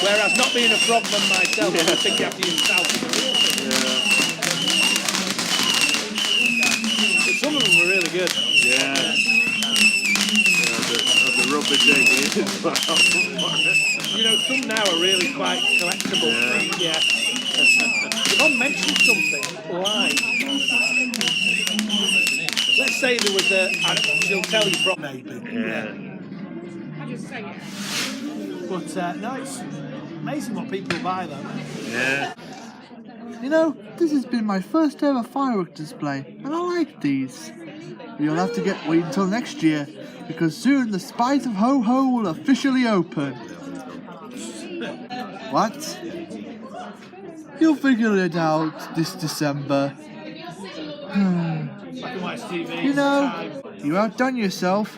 Whereas not being a frogman myself, I think you have to use south. But some of them were really good. The rubber jiggy as well. You know, some now are really quite collectible. Yeah. Yvonne mentioned something like, let's say there was she'll tell you probably. Yeah. But no, it's amazing what people buy though. Yeah. You know, this has been my first ever firework display, and I like these. You'll have to wait until next year, because soon the Spice of Ho Ho will officially open. What? You'll figure it out this December. You know, you outdone yourself.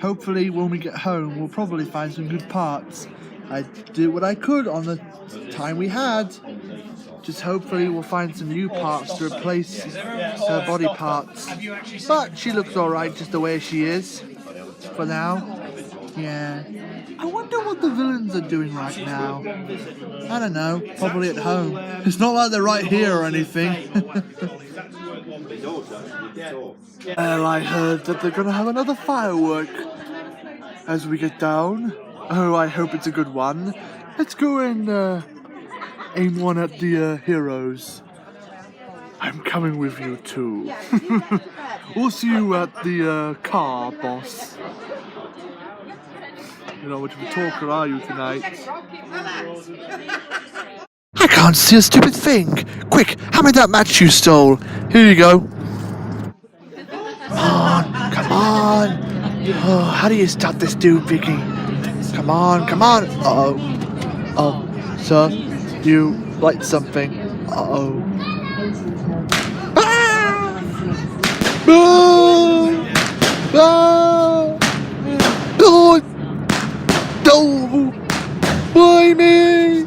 Hopefully when we get home we'll probably find some good parts. I did what I could on the time we had. Just hopefully we'll find some new parts to replace her body parts. But she looks alright just the way she is. For now. Yeah. I wonder what the villains are doing right now. I don't know, probably at home. It's not like they're right here or anything. Well, I heard that they're gonna have another firework as we get down. Oh, I hope it's a good one. Let's go and aim one at the heroes. I'm coming with you too. We'll see you at the car, boss. You're not much of a talker, are you, tonight? I can't see a stupid thing. Quick, hand me that match you stole. Here you go. Come on. Oh, how do you stop this dude, Vicky? Come on. Oh, sir, you light something. Uh-oh. Ah! Oh! Oh! Oh! Why me?